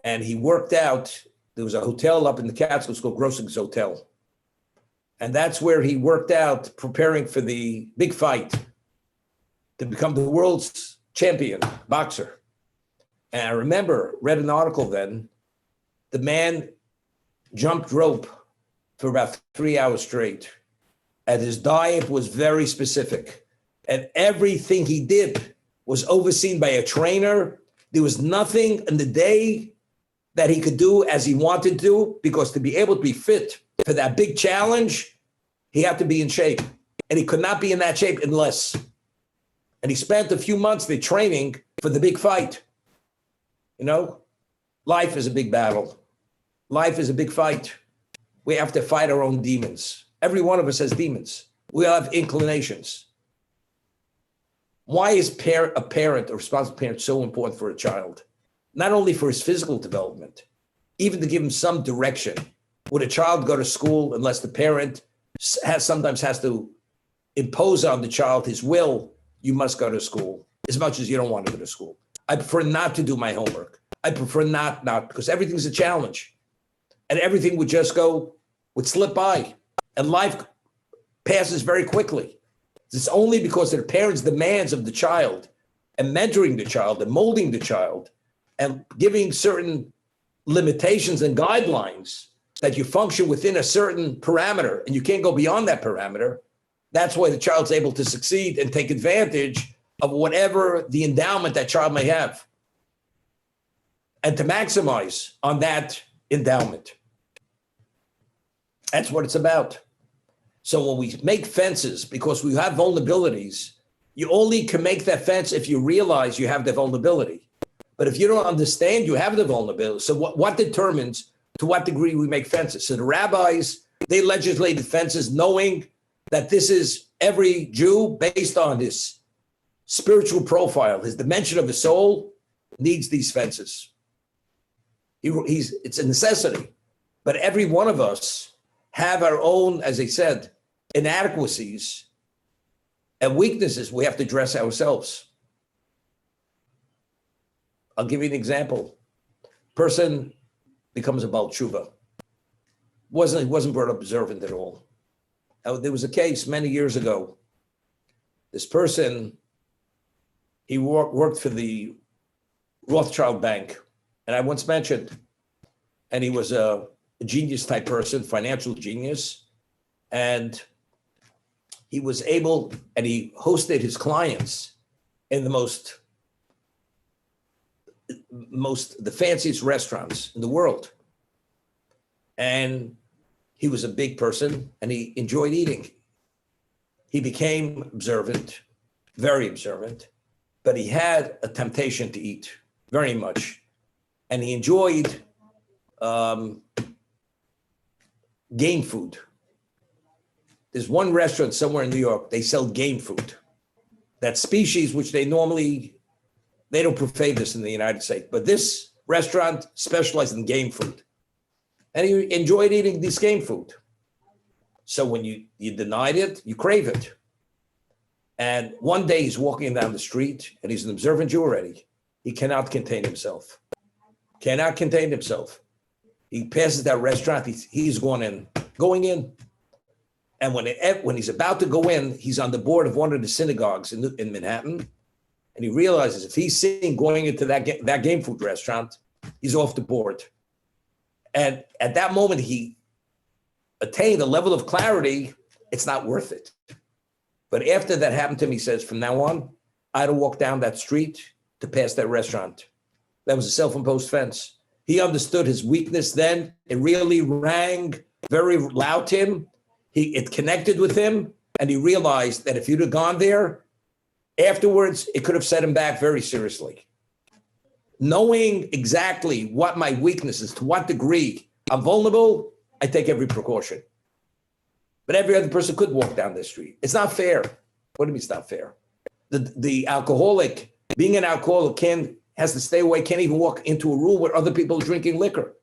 Speaker 1: And he worked out, there was a hotel up in the Catskills called Grossing's Hotel. And that's where he worked out, preparing for the big fight to become the world's champion boxer. And I remember, read an article then, the man jumped rope for about 3 hours straight. And his diet was very specific. And everything he did was overseen by a trainer. There was nothing in the day that he could do as he wanted to, because to be able to be fit for that big challenge, he had to be in shape. And he could not be in that shape unless. And he spent a few months there training for the big fight. You know, life is a big battle. Life is a big fight. We have to fight our own demons. Every one of us has demons. We all have inclinations. Why is a parent, a responsible parent, so important for a child? Not only for his physical development, even to give him some direction. Would a child go to school unless the parent sometimes has to impose on the child his will? You must go to school, as much as you don't want to go to school. I prefer not to do my homework. I prefer not, because everything's a challenge. And everything would slip by. And life passes very quickly. It's only because of the parents' demands of the child and mentoring the child and molding the child and giving certain limitations and guidelines that you function within a certain parameter and you can't go beyond that parameter. That's why the child's able to succeed and take advantage of whatever the endowment that child may have and to maximize on that endowment. That's what it's about. So when we make fences, because we have vulnerabilities, you only can make that fence if you realize you have the vulnerability. But if you don't understand you have the vulnerability, so what determines to what degree we make fences? So the rabbis, they legislated fences knowing that this is every Jew based on his spiritual profile, his dimension of his soul needs these fences. It's a necessity. But every one of us have our own, as I said, inadequacies and weaknesses we have to address ourselves. I'll give you an example. Person becomes a Baal Tshuva. He wasn't brought up observant at all. There was a case many years ago. This person, he worked for the Rothschild Bank, and I once mentioned, and he was a genius type person, financial genius, and he was able, and he hosted his clients in the the fanciest restaurants in the world. And he was a big person and he enjoyed eating. He became observant, very observant, but he had a temptation to eat very much. And he enjoyed game food. There's one restaurant somewhere in New York, they sell game food. That species, which they don't prefer this in the United States, but this restaurant specialized in game food. And he enjoyed eating this game food. So when you denied it, you crave it. And one day he's walking down the street and he's an observant Jew already. He cannot contain himself. Cannot contain himself. He passes that restaurant, he's going in. And when he's about to go in, he's on the board of one of the synagogues in Manhattan. And he realizes if he's seen going into that game food restaurant, he's off the board. And at that moment, he attained a level of clarity, it's not worth it. But after that happened to him, he says, from now on, I don't walk down that street to pass that restaurant. That was a self-imposed fence. He understood his weakness then. It really rang very loud to him. It connected with him, and he realized that if you'd have gone there, afterwards, it could have set him back very seriously. Knowing exactly what my weakness is, to what degree I'm vulnerable, I take every precaution. But every other person could walk down this street. It's not fair. What do you mean it's not fair? The alcoholic, being an alcoholic, has to stay away, can't even walk into a room where other people are drinking liquor.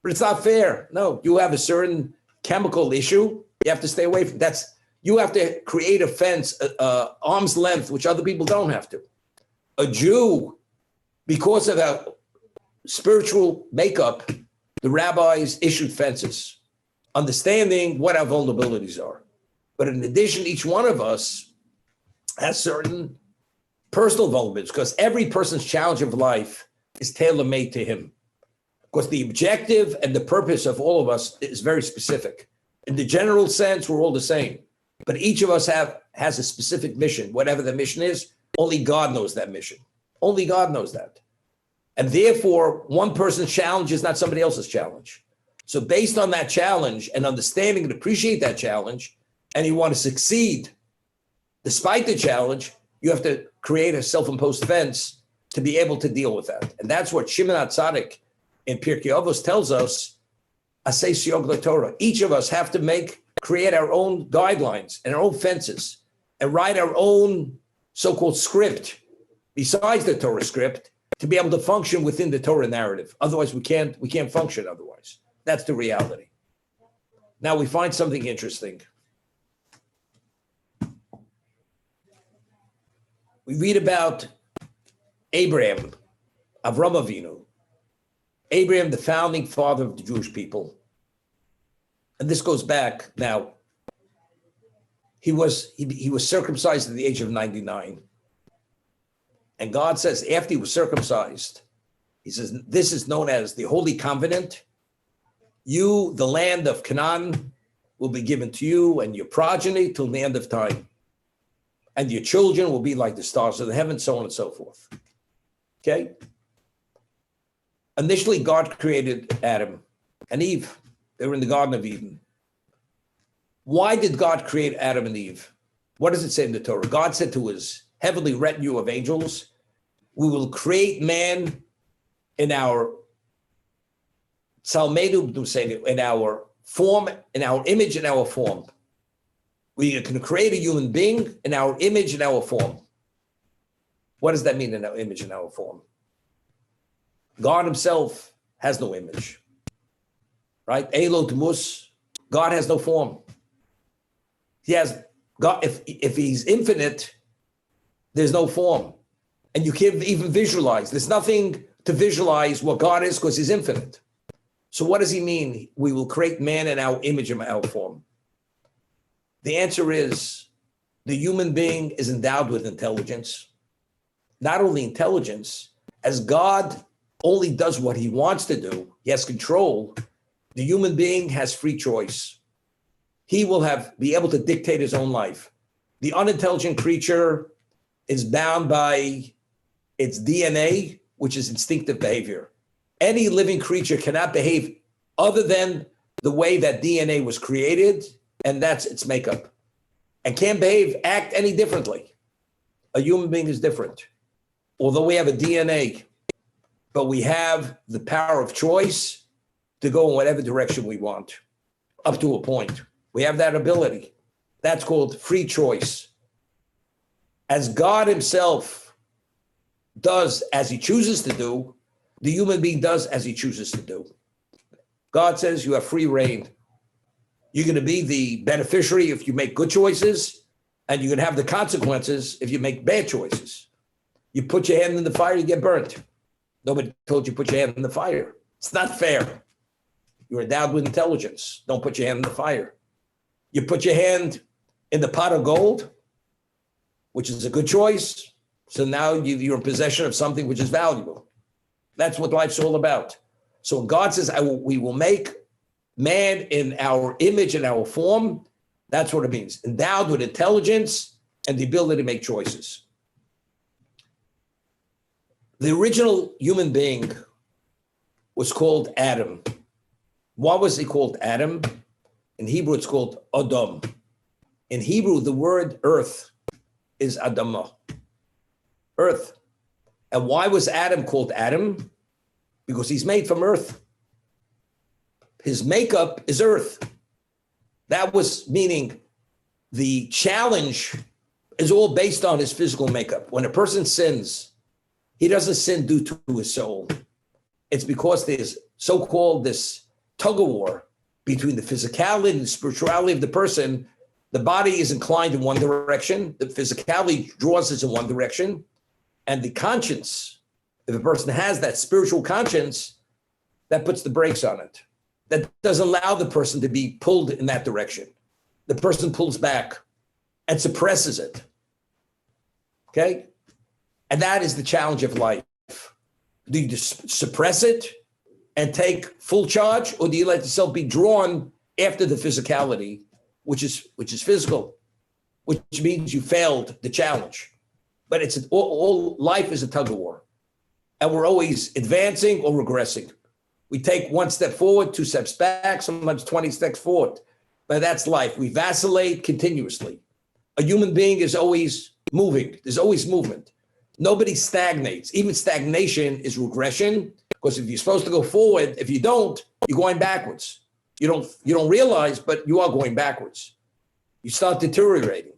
Speaker 1: But it's not fair. No, you have a certain chemical issue. You have to stay away from that. You have to create a fence, arm's length, which other people don't have to. A Jew, because of our spiritual makeup, the rabbis issued fences, understanding what our vulnerabilities are. But in addition, each one of us has certain personal vulnerabilities because every person's challenge of life is tailor-made to him. Because the objective and the purpose of all of us is very specific. In the general sense, we're all the same. But each of us has a specific mission. Whatever the mission is, only God knows that mission. Only God knows that. And therefore, one person's challenge is not somebody else's challenge. So based on that challenge and understanding and appreciate that challenge, and you want to succeed despite the challenge, you have to create a self-imposed fence to be able to deal with that. And that's what Shimon HaTzadik in Pirkei Avos tells us, Asay Siyog LaTorah. Each of us have to create our own guidelines and our own fences and write our own so-called script besides the Torah script to be able to function within the Torah narrative. Otherwise, we can't function otherwise. That's the reality. Now we find something interesting. We read about Abraham, Avram Avinu, Abraham, the founding father of the Jewish people. And this goes back now. He was circumcised at the age of 99. And God says, after he was circumcised, he says, this is known as the Holy Covenant. You, the land of Canaan, will be given to you and your progeny till the end of time. And your children will be like the stars of the heavens, so on and so forth. Okay? Initially, God created Adam and Eve. They were in the Garden of Eden. Why did God create Adam and Eve? What does it say in the Torah? God said to his heavenly retinue of angels, we will create man in our in our form, in our image, in our form. We can create a human being in our image, in our form. What does that mean, in our image, in our form? God himself has no image, right? Elot mus, God has no form. He has God. If he's infinite, there's no form, and you can't even visualize. There's nothing to visualize what God is because he's infinite. So what does he mean? We will create man in our image and our form. The answer is the human being is endowed with intelligence. Not only intelligence, as God only does what he wants to do, he has control, the human being has free choice. He will be able to dictate his own life. The unintelligent creature is bound by its DNA, which is instinctive behavior. Any living creature cannot behave other than the way that DNA was created, and that's its makeup, and can't act any differently. A human being is different. Although we have a DNA, but we have the power of choice to go in whatever direction we want, up to a point. We have that ability. That's called free choice. As God himself does as he chooses to do, the human being does as he chooses to do. God says you have free reign. You're going to be the beneficiary if you make good choices, and you're going to have the consequences if you make bad choices. You put your hand in the fire, you get burnt. Nobody told you put your hand in the fire. It's not fair. You're endowed with intelligence. Don't put your hand in the fire. You put your hand in the pot of gold, which is a good choice. So now you're in possession of something which is valuable. That's what life's all about. So when God says, we will make man in our image and our form, that's what it means. Endowed with intelligence and the ability to make choices. The original human being was called Adam. Why was he called Adam? In Hebrew, it's called Adam. In Hebrew, the word earth is Adamah, earth. And why was Adam called Adam? Because he's made from earth. His makeup is earth. That was meaning the challenge is all based on his physical makeup. When a person sins, he doesn't sin due to his soul. It's because there's so-called this tug of war between the physicality and the spirituality of the person. The body is inclined in one direction. The physicality draws us in one direction. And the conscience, if a person has that spiritual conscience, that puts the brakes on it. That doesn't allow the person to be pulled in that direction. The person pulls back and suppresses it. Okay? And that is the challenge of life. Do you suppress it and take full charge, or do you let yourself be drawn after the physicality, which is physical, which means you failed the challenge? But it's all life is a tug of war, and we're always advancing or regressing. We take one step forward, 2 steps back, sometimes 20 steps forward. But that's life. We vacillate continuously. A human being is always moving. There's always movement. Nobody stagnates. Even stagnation is regression, because if you're supposed to go forward, if you don't, you're going backwards. You don't realize, but you are going backwards. You start deteriorating.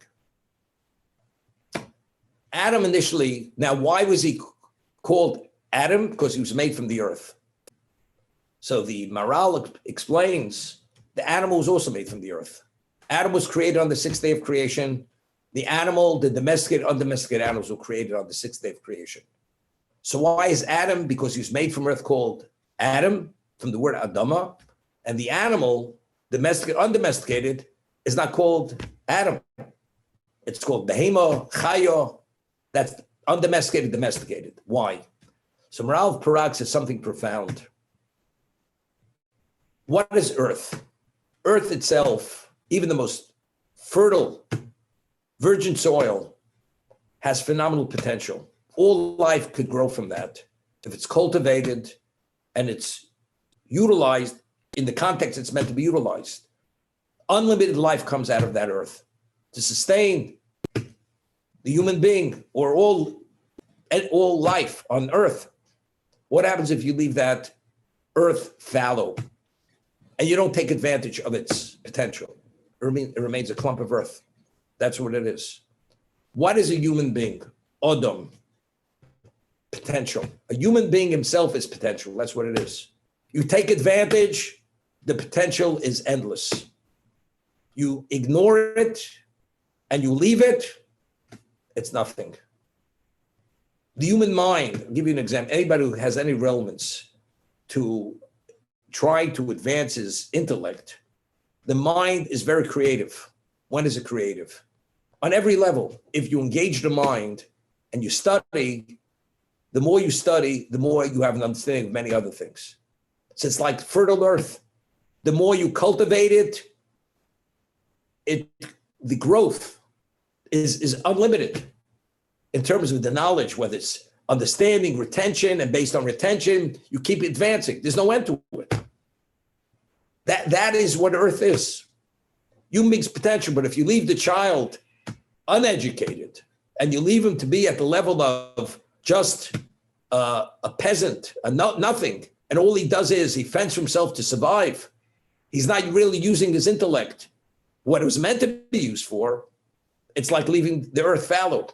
Speaker 1: Adam initially, now why was he called Adam, because he was made from the earth. So the Maral explains the animal was also made from the earth. Adam was created on the sixth day of creation. The animal, the domesticated, undomesticated animals were created on the sixth day of creation. So why is Adam? Because he was made from earth, called Adam, from the word Adama. And the animal, domesticated, undomesticated, is not called Adam. It's called Behema, Chaya. That's undomesticated, domesticated. Why? So Maral of Parak says something profound. What is earth? Earth itself, even the most fertile, virgin soil, has phenomenal potential. All life could grow from that if it's cultivated and it's utilized in the context it's meant to be utilized. Unlimited life comes out of that earth to sustain the human being or all life on earth. What happens if you leave that earth fallow and you don't take advantage of its potential? It remains a clump of earth. That's what it is. What is a human being? Odom. Potential. A human being himself is potential. That's what it is. You take advantage, the potential is endless. You ignore it and you leave it, it's nothing. The human mind, I'll give you an example. Anybody who has any relevance to trying to advance his intellect, the mind is very creative. When is it creative? On every level. If you engage the mind and you study, the more you study, the more you have an understanding of many other things. So it's like fertile earth. The more you cultivate it, the growth is unlimited in terms of the knowledge, whether it's understanding, retention, and based on retention, you keep advancing. There's no end to it. That is what earth is. Human beings' potential, but if you leave the child uneducated and you leave him to be at the level of just a peasant, nothing, and all he does is he fends for himself to survive, he's not really using his intellect, what it was meant to be used for, it's like leaving the earth fallow.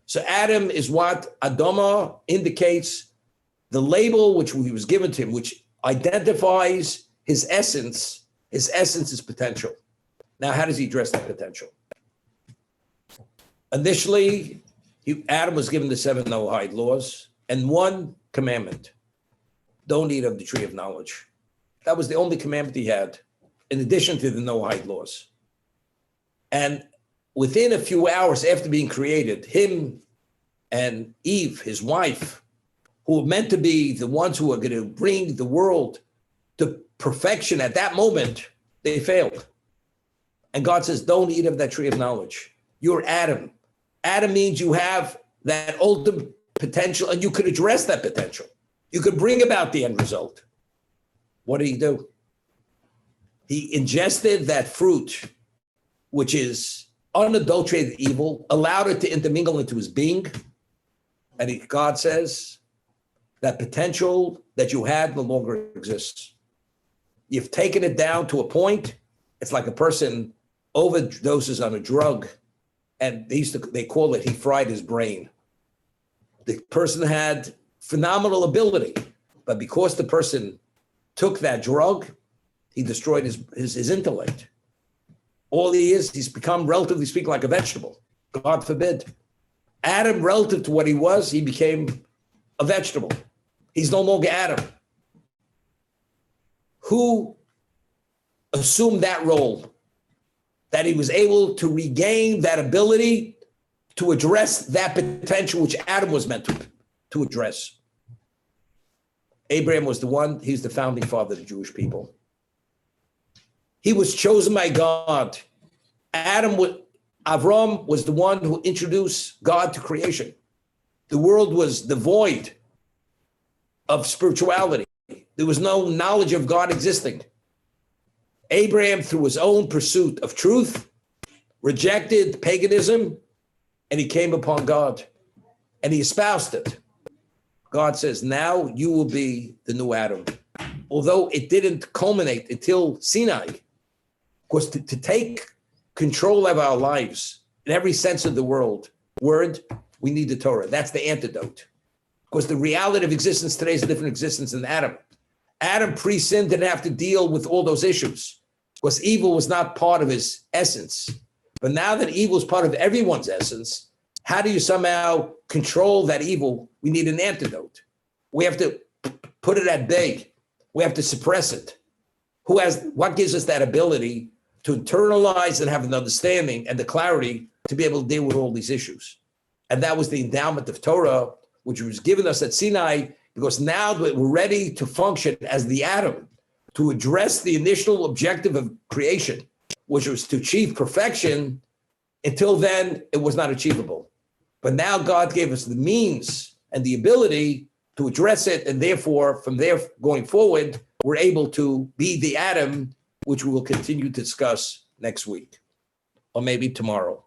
Speaker 1: So Adam is what Adama indicates, the label which he was given to him, which identifies his essence. His essence is potential. Now, how does he address that potential? Initially, Adam was given the 7 Noahide laws and one commandment: don't eat of the tree of knowledge. That was the only commandment he had, in addition to the Noahide laws. And within a few hours after being created, him and Eve, his wife, who were meant to be the ones who are going to bring the world to perfection at that moment, they failed. And God says, don't eat of that tree of knowledge. You're Adam. Adam means you have that ultimate potential and you could address that potential. You could bring about the end result. What did he do? He ingested that fruit, which is unadulterated evil, allowed it to intermingle into his being. And God says, that potential that you had no longer exists. You've taken it down to a point. It's like a person overdoses on a drug, and they call it, he fried his brain. The person had phenomenal ability, but because the person took that drug, he destroyed his intellect. All he is, he's become, relatively speaking, like a vegetable. God forbid. Adam, relative to what he was, he became a vegetable. He's no longer Adam. Who assumed that role? That he was able to regain that ability to address that potential which Adam was meant to address. Abraham was the one, he's the founding father of the Jewish people. He was chosen by God. Avram was the one who introduced God to creation. The world was devoid of spirituality. There was no knowledge of God existing. Abraham, through his own pursuit of truth, rejected paganism, and he came upon God, and he espoused it. God says, now you will be the new Adam. Although it didn't culminate until Sinai, because to take control of our lives in every sense of the word, we need the Torah. That's the antidote. because the reality of existence today is a different existence than Adam. Adam pre-sin didn't have to deal with all those issues because evil was not part of his essence. But now that evil is part of everyone's essence, how do you somehow control that evil? We need an antidote. We have to put it at bay. We have to suppress it. What gives us that ability to internalize and have an understanding and the clarity to be able to deal with all these issues? And that was the endowment of Torah, which was given us at Sinai, because now that we're ready to function as the Adam, to address the initial objective of creation, which was to achieve perfection. Until then, it was not achievable. But now God gave us the means and the ability to address it, and therefore, from there going forward, we're able to be the Adam, which we will continue to discuss next week, or maybe tomorrow.